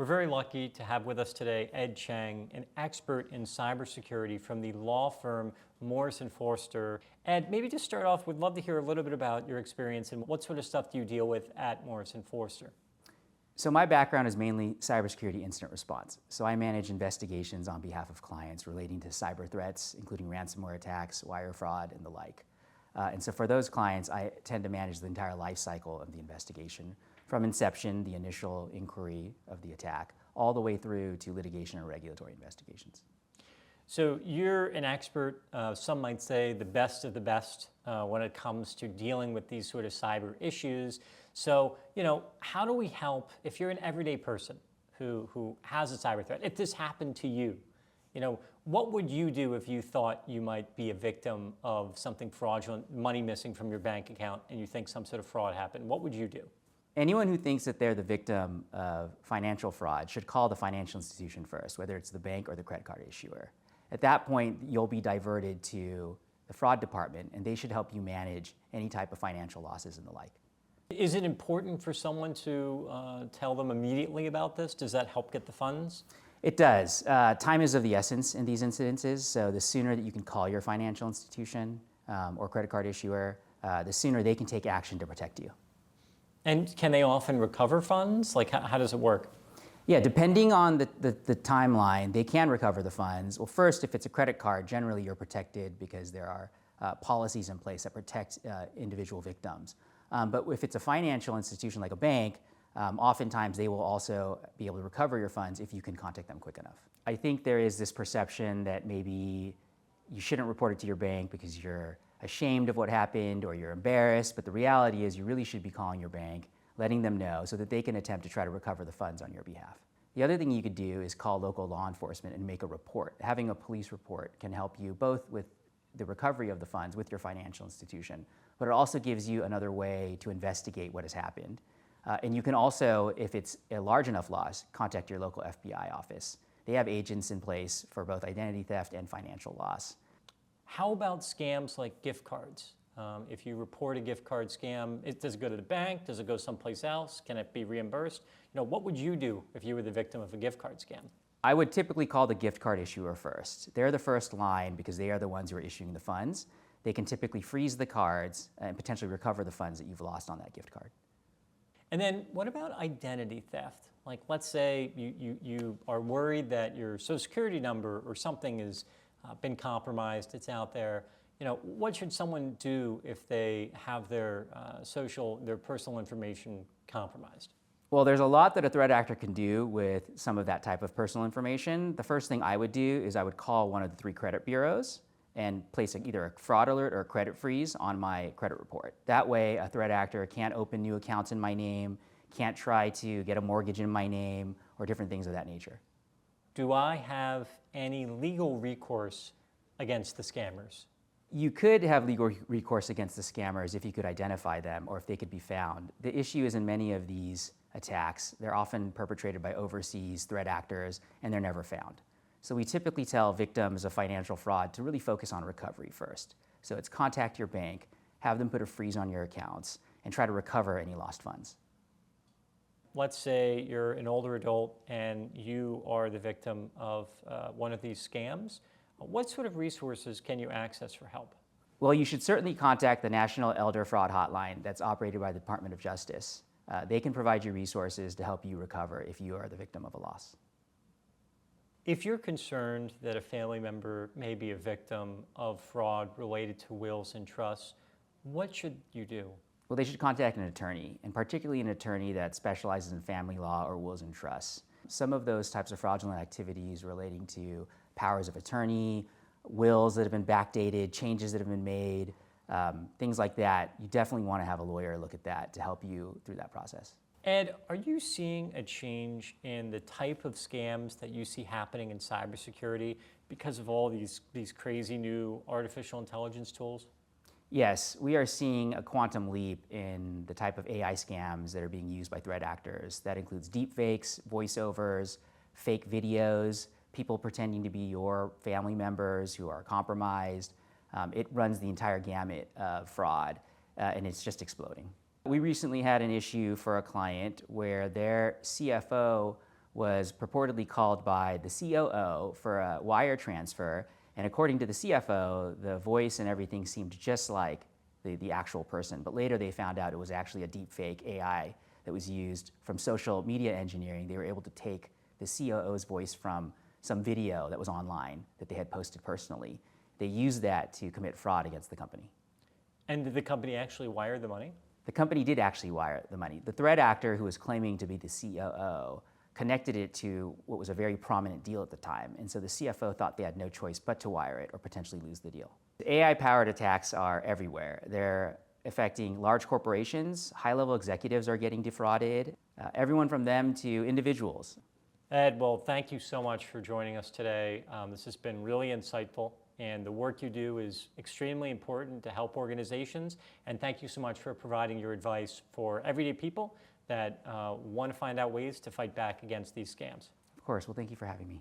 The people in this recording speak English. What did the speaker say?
We're very lucky to have with us today Ed Chang, an expert in cybersecurity from the law firm Morris & Foerster. Ed, maybe to start off, we'd love to hear a little bit about your experience and what sort of stuff do you deal with at Morris & Foerster? So my background is mainly cybersecurity incident response. So I manage investigations on behalf of clients relating to cyber threats, including ransomware attacks, wire fraud, and the like. And so for those clients, I tend to manage the entire life cycle of the investigation, from inception, the initial inquiry of the attack, all the way through to litigation and regulatory investigations. So you're an expert, some might say the best of the best when it comes to dealing with these sort of cyber issues. So, how do we help if you're an everyday person who has a cyber threat? If this happened to you, what would you do if you thought you might be a victim of something fraudulent, money missing from your bank account, and you think some sort of fraud happened? What would you do? Anyone who thinks that they're the victim of financial fraud should call the financial institution first, whether it's the bank or the credit card issuer. At that point, you'll be diverted to the fraud department, and they should help you manage any type of financial losses and the like. Is it important for someone to tell them immediately about this? Does that help get the funds? It does. Time is of the essence in these incidences, so the sooner that you can call your financial institution or credit card issuer, the sooner they can take action to protect you. And can they often recover funds? Like, how does it work? Yeah, depending on the timeline, they can recover the funds. Well, first, if it's a credit card, generally you're protected because there are policies in place that protect individual victims. But if it's a financial institution like a bank, oftentimes they will also be able to recover your funds if you can contact them quick enough. I think there is this perception that maybe you shouldn't report it to your bank because you're ashamed of what happened or you're embarrassed, but the reality is you really should be calling your bank, letting them know so that they can attempt to try to recover the funds on your behalf. The other thing you could do is call local law enforcement and make a report. Having a police report can help you both with the recovery of the funds with your financial institution, but it also gives you another way to investigate what has happened. And you can also, if it's a large enough loss, contact your local FBI office. They have agents in place for both identity theft and financial loss. How about scams like gift cards? If you report a gift card scam, does it go to the bank? Does it go someplace else? Can it be reimbursed? What would you do if you were the victim of a gift card scam? I would typically call the gift card issuer first. They're the first line because they are the ones who are issuing the funds. They can typically freeze the cards and potentially recover the funds that you've lost on that gift card. And then what about identity theft? Like, let's say you are worried that your social security number or something has been compromised, it's out there. What should someone do if they have their personal information compromised? Well, there's a lot that a threat actor can do with some of that type of personal information. The first thing I would do is I would call one of the 3 credit bureaus and place either a fraud alert or a credit freeze on my credit report. That way, a threat actor can't open new accounts in my name, can't try to get a mortgage in my name, or different things of that nature. Do I have any legal recourse against the scammers? You could have legal recourse against the scammers if you could identify them or if they could be found. The issue is in many of these attacks, they're often perpetrated by overseas threat actors and they're never found. So we typically tell victims of financial fraud to really focus on recovery first. So it's contact your bank, have them put a freeze on your accounts, and try to recover any lost funds. Let's say you're an older adult and you are the victim of one of these scams. What sort of resources can you access for help? Well, you should certainly contact the National Elder Fraud Hotline that's operated by the Department of Justice. They can provide you resources to help you recover if you are the victim of a loss. If you're concerned that a family member may be a victim of fraud related to wills and trusts, what should you do? Well, they should contact an attorney, and particularly an attorney that specializes in family law or wills and trusts. Some of those types of fraudulent activities relating to powers of attorney, wills that have been backdated, changes that have been made, things like that, you definitely want to have a lawyer look at that to help you through that process. Ed, are you seeing a change in the type of scams that you see happening in cybersecurity because of all these crazy new artificial intelligence tools? Yes, we are seeing a quantum leap in the type of AI scams that are being used by threat actors. That includes deepfakes, voiceovers, fake videos, people pretending to be your family members who are compromised. It runs the entire gamut of fraud, and it's just exploding. We recently had an issue for a client where their CFO was purportedly called by the COO for a wire transfer, and according to the CFO, the voice and everything seemed just like the actual person. But later they found out it was actually a deepfake AI that was used from social media engineering. They were able to take the COO's voice from some video that was online that they had posted personally. They used that to commit fraud against the company. And did the company actually wire the money? The company did actually wire the money. The threat actor who was claiming to be the COO connected it to what was a very prominent deal at the time. And so the CFO thought they had no choice but to wire it or potentially lose the deal. The AI-powered attacks are everywhere. They're affecting large corporations. High-level executives are getting defrauded. Everyone from them to individuals. Ed, well, thank you so much for joining us today. This has been really insightful, and the work you do is extremely important to help organizations. And thank you so much for providing your advice for everyday people that want to find out ways to fight back against these scams. Of course. Well, thank you for having me.